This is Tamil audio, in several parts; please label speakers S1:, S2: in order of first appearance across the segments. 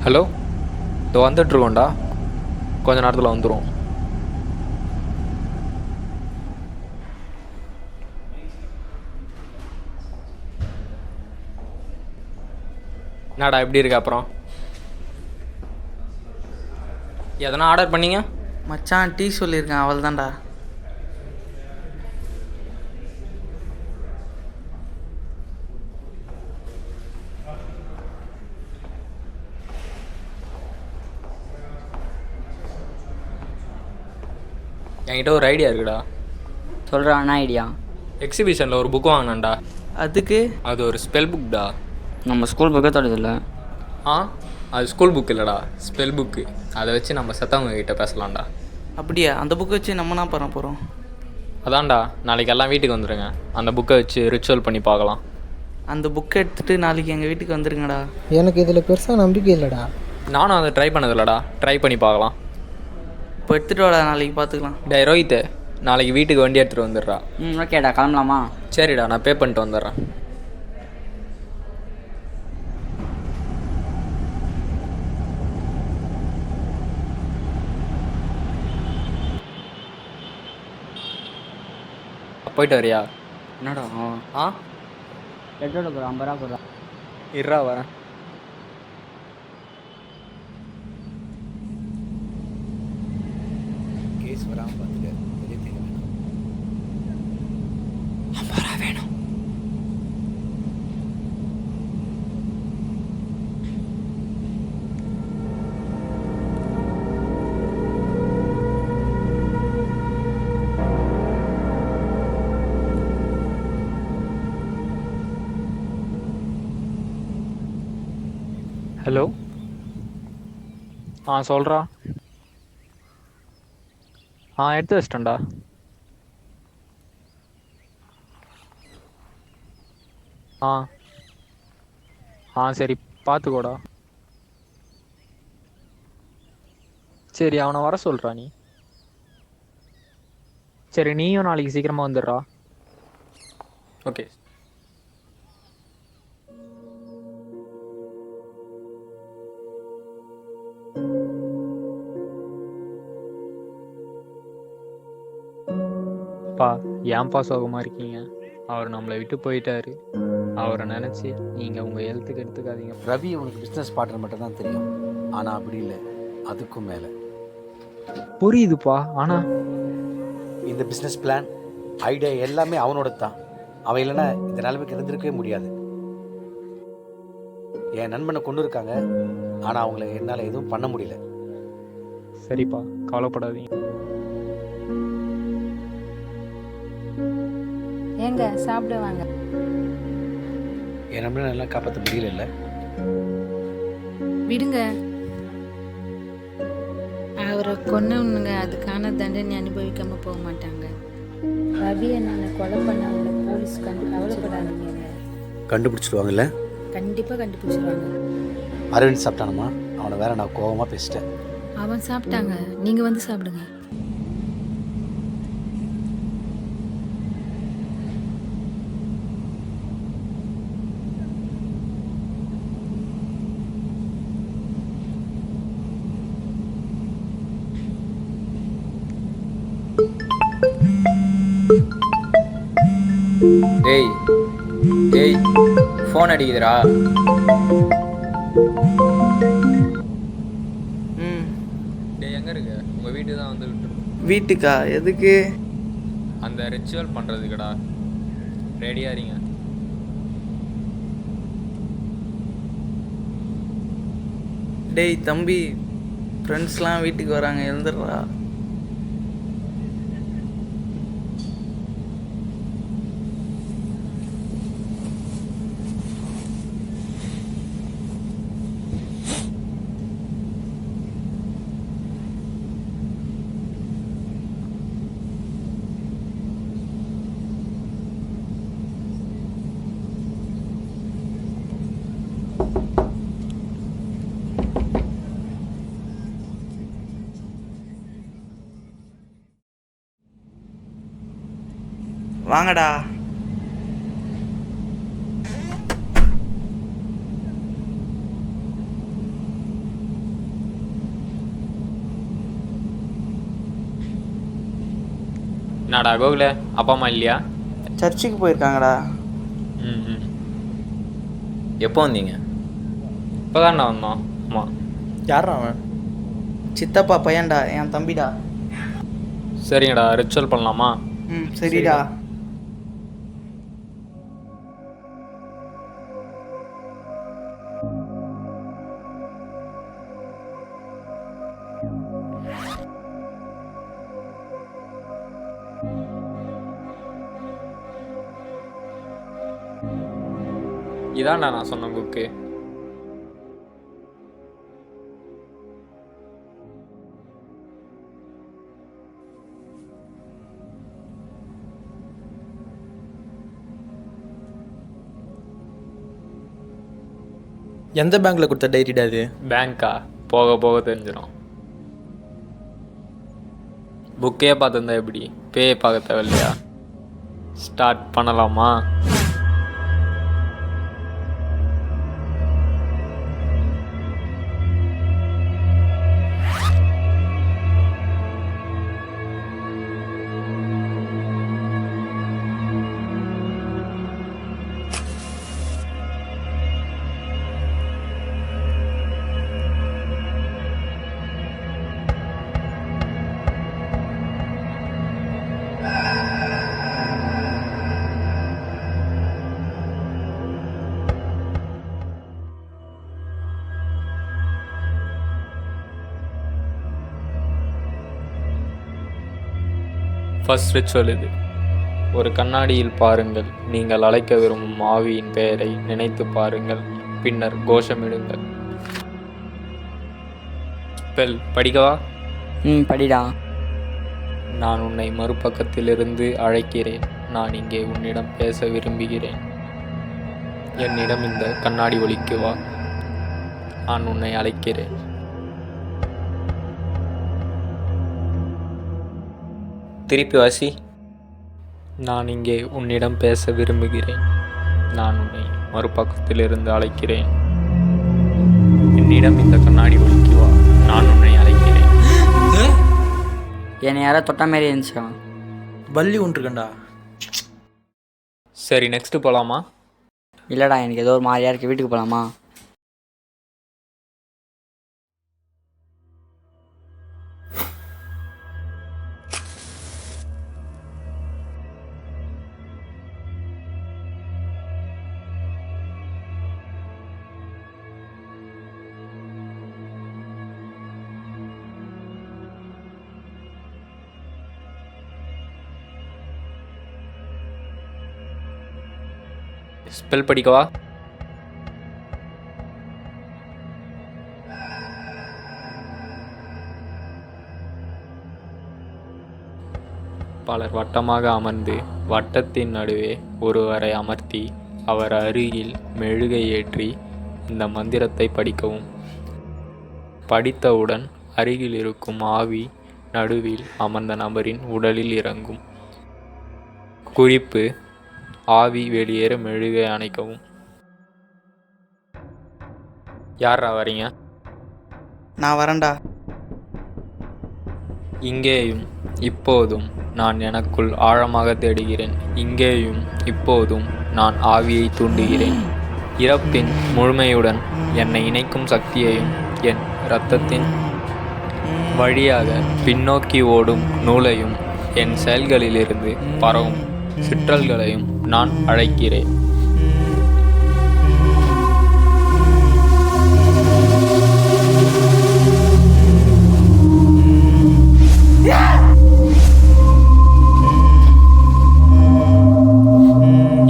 S1: ஹலோ, இதோ வந்துட்டுருக்கோண்டா, கொஞ்ச நேரத்தில் வந்துடும். என்னடா எப்படி இருக்கு? அப்புறம் எதனா ஆர்டர் பண்ணீங்க?
S2: மச்சான் டீ சொல்லியிருக்கேன், அவள் தான்டா.
S1: என்கிட்ட ஒரு ஐடியா இருக்குடா.
S3: சொல்கிறா என்ன ஐடியா?
S1: எக்ஸிபிஷனில் ஒரு புக் வாங்கினேன்டா.
S2: அதுக்கு
S1: அது ஒரு ஸ்பெல் புக்டா.
S3: நம்ம ஸ்கூல் புக்கே தடுதில்ல.
S1: ஆ, அது ஸ்கூல் புக் இல்லைடா, ஸ்பெல் புக்கு. அதை வச்சு நம்ம செத்தவங்க கிட்ட பேசலாம்டா.
S2: அப்படியா? அந்த புக்கை வச்சு நம்ம என்ன பண்ண போகிறோம்?
S1: அதான்டா, நாளைக்கு எல்லாம் வீட்டுக்கு வந்துடுங்க, அந்த புக்கை வச்சு ரிச்சுவல் பண்ணி பார்க்கலாம்.
S2: அந்த புக்கை எடுத்துகிட்டு நாளைக்கு எங்கள் வீட்டுக்கு வந்துருங்கடா.
S4: எனக்கு இதில் பெருசாக நம்பிக்கை இல்லைடா.
S1: நானும் அதை ட்ரை பண்ணதில்லடா, ட்ரை பண்ணி பார்க்கலாம்.
S2: இப்போ எடுத்துகிட்டு வாடா, நாளைக்கு பார்த்துக்கலாம்.
S1: டேய் ரோஹித், நாளைக்கு வீட்டுக்கு வண்டி எடுத்துகிட்டு வந்துடுறா.
S3: ஓகேடா, கிளம்பலாமா?
S1: சரிடா, நான் பே பண்ணிட்டு வந்துடுறேன். போயிட்டு வரியா?
S3: என்னடா
S1: ஆ,
S3: பெட்ரோல் ஒரு 50 ரூபா போடுறா.
S1: இருடா வரேன்.
S5: கேஸ் வராமல் பார்த்துக்க, வெளியே தேங்க வேணாம்.
S1: 50 ரூபா வேணும். ஹலோ, சொல்கிறா. எடுத்து வச்சிட்டேன்டா. சரி, பார்த்துக்கோடா. சரி, அவனை வர சொல்கிறா நீ. சரி, நீயும் நாளைக்கு சீக்கிரமாக வந்துடுறா. ஓகே. பா, ஏன்பா சோகமாக இருக்கீங்க? அவர் நம்மளை விட்டு போயிட்டாரு. அவரை நினச்சி நீங்கள் உங்கள் ஹெல்த்துக்கு எடுத்துக்காதீங்க.
S5: ரவி உனக்கு பிஸ்னஸ் பார்ட்னர் மட்டும் தான் தெரியும், ஆனால் அப்படி இல்லை, அதுக்கும் மேலே.
S1: புரியுதுப்பா, ஆனால்
S5: இந்த பிஸ்னஸ் பிளான் ஐடியா எல்லாமே அவனோட தான். அவன் இல்லைன்னா இந்த நிலைமைக்கு இருந்திருக்கவே முடியாது. என் நண்பனை கொண்டு இருக்காங்க, ஆனால் அவங்கள என்னால் எதுவும் பண்ண முடியல.
S1: சரிப்பா, கவலைப்படாதீங்க.
S6: ஏங்க சாப்பிடுவாங்க.
S5: என் நண்பனை எல்லாம் காப்பாற்ற முடியல.
S6: விடுங்க, அவரை கொன்னவனுங்க அதுக்கான தண்டனை அனுபவிக்காம போக மாட்டாங்க. ரவியை நான் கொலை பண்ணவங்கள போலீஸ் கவலைப்படாதீங்க.
S5: கண்டுபிடிச்சிடுவாங்கல்ல?
S6: கண்டிப்பாக கண்டுபிடிச்சிருவாங்க.
S5: அரவிந்த் சாப்பிட்டானம்மா, அவனை வேற நான் கோபமாக பேசிட்டேன்.
S6: அவன் சாப்பிட்டாங்க, நீங்கள் வந்து சாப்பிடுங்க.
S1: டேய் டேய், ஃபோன் அடிக்குதுடா. டேய், எங்கே இருக்கு? உங்கள் வீட்டுக்கு தான் வந்து விட்டுருக்கோம்.
S2: வீட்டுக்கா? எதுக்கு?
S1: அந்த ரிச்சுவல் பண்ணுறதுக்குடா. ரெடியாக இருங்க.
S2: டேய் தம்பி, ஃப்ரெண்ட்ஸ்லாம் வீட்டுக்கு வராங்க, எழுந்துடுறா. வாங்கடா.
S1: என்னடா கோகுல, அப்பா அம்மா இல்லையா?
S2: சர்ச்சுக்கு போயிருக்காங்கடா.
S1: ம் ம்.
S7: எப்போ வந்தீங்க?
S1: இப்போ தான்டா வந்தோம். ஆமாம்.
S7: யாரா அவன்?
S2: சித்தப்பா பையன்டா, என் தம்பிடா.
S1: சரிங்கடா, ரிச்சுவல் பண்ணலாமா?
S2: சரிடா.
S1: இதான்டா நான் சொன்ன புக்கு.
S7: எந்த பேங்க்ல கொடுத்த டைரிடா அது?
S1: பேங்க்கா? போக போக தெரிஞ்சிடும். புக்கே பார்த்துருந்தா எப்படி, பேயை பார்க்க தேவையில்லையா? ஸ்டார்ட் பண்ணலாமா? ஃபர்ஸ்ட் ரிச்சுவல் இது. ஒரு கண்ணாடியில் பாருங்கள். நீங்கள் அழைக்க விரும்பும் ஆவியின் பெயரை நினைத்து பாருங்கள். பின்னர் கோஷமிடுங்கள். ஸ்பெல் படிக்கவா?
S3: படிடா.
S1: நான் உன்னை மறுபக்கத்திலிருந்து அழைக்கிறேன். நான் இங்கே உன்னிடம் பேச விரும்புகிறேன். என்னிடம் இந்த கண்ணாடி ஒலிக்கு வா. நான் உன்னை அழைக்கிறேன்.
S7: திருப்பி வாசி.
S1: நான் இங்கே உன்னிடம் பேச விரும்புகிறேன். நான் உன்னை மறுபக்கத்திலிருந்து அழைக்கிறேன். என்னிடம் இந்த கண்ணாடி ஒலிக்கு வா. நான் உன்னை அழைக்கிறேன்.
S3: என்னை யாரோ தொட்ட மாரி இருந்துச்சா?
S7: பல்லி ஒன்றுக்கண்டா.
S1: சரி, நெக்ஸ்ட்டு போகலாமா?
S3: இல்லைடா, எனக்கு ஏதோ ஒரு மாதிரியா இருக்கு. வீட்டுக்கு போகலாமா?
S1: ஸ்பெல் படிக்கவா? பலர் வட்டமாக அமர்ந்து வட்டத்தின் நடுவே ஒருவரை அமர்த்தி அவர் அருகில் மெழுகை ஏற்றி இந்த மந்திரத்தை படிக்கவும். படித்தவுடன் அருகில் இருக்கும் ஆவி நடுவில் அமர்ந்த நபரின் உடலில் இறங்கும். குறிப்பு: ஆவி வெளியேற மெழுகை அணைக்கவும். யாரா வரீங்க?
S2: நான் வரேன்டா.
S1: இங்கேயும் இப்போதும் நான் எனக்குள் ஆழமாக தேடுகிறேன். இங்கேயும் இப்போதும் நான் ஆவியை தூண்டுகிறேன். இறப்பின் முழுமையுடன் என்னை இணைக்கும் சக்தியையும் என் இரத்தத்தின் வழியாக பின்னோக்கி ஓடும் நூலையும் என் செயல்களிலிருந்து பரவும் சிற்றல்களையும் நான் அழைக்கிறேன்.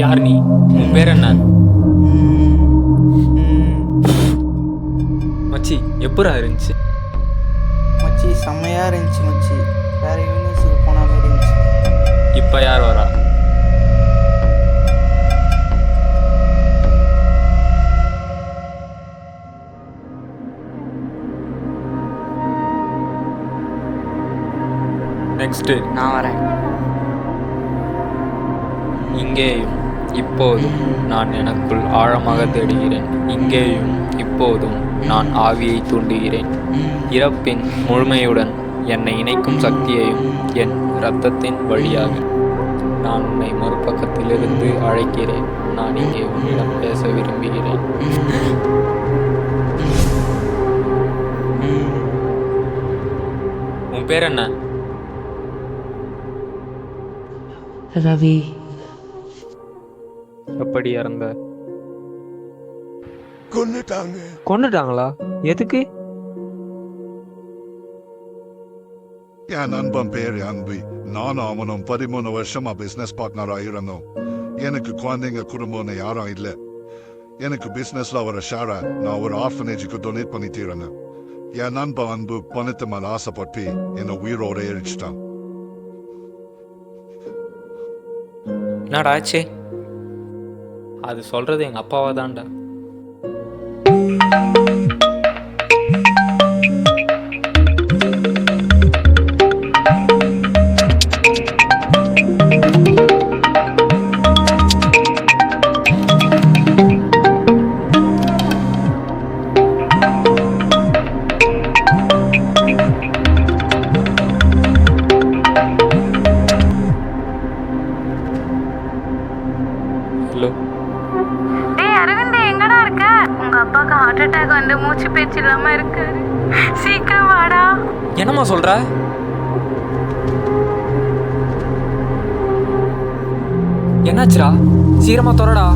S1: யார் நீ? உன் பேர் என்ன? மச்சி, எப்படா இருந்துச்சு?
S2: மச்சி செம்மையாக இருந்துச்சு மச்சி. வேறு யூனிவர்ஸுக்கு போன மாதிரி இருந்துச்சு.
S1: இப்போ யார் வரா? நெக்ஸ்ட்டு
S3: நான் வரேன்.
S1: இங்கேயும் இப்போதும் நான் எனக்குள் ஆழமாக தேடுகிறேன். இங்கேயும் இப்போதும் நான் ஆவியை தூண்டுகிறேன். இறப்பின் முழுமையுடன் என்னை இணைக்கும் சக்தியையும் என் இரத்தத்தின் வழியாக. நான் உன்னை மறுபக்கத்திலிருந்து அழைக்கிறேன். நான் இங்கே உன்னிடம் பேச விரும்புகிறேன். உன் பேர் என்ன?
S8: ரவி.
S1: எப்படி இறந்த?
S9: கொன்னுட்டாங்களா? எதுக்கு?
S10: என் நண்பன் பேர் அன்பு. நானும் அவனும் 13 வருஷமா பிசினஸ் பார்ட்னரா இருந்தோம். எனக்கு குழந்தைங்க குடும்பம்னு யாரும் இல்லை. எனக்கு பிசினஸ்ல வர ஷேரை நான் ஒரு ஆர்ஃபனேஜுக்கு டொனேட் பண்ணிட்டு இருந்தேன். என் நண்பன் அன்பு பணத்தை மேல ஆசைப்பட்டு என்னை உயிரோட எரிச்சிட்டான்.
S1: என்னடா ஆச்சு? அது சொல்றது எங்க அப்பாவா தான்டா. ஹலோ,
S6: டேய் அரவிந்த், எங்கடா இருக்க? உங்க அப்பாக்கு ஹார்ட் அட்டாக் வந்து மூச்சு பேச்சு இல்லாம இருக்காரு. சீக்கிரம் வாடா.
S9: என்னம்மா சொல்ற? என்னாச்சுடா? சீக்கிரமா தொடடா.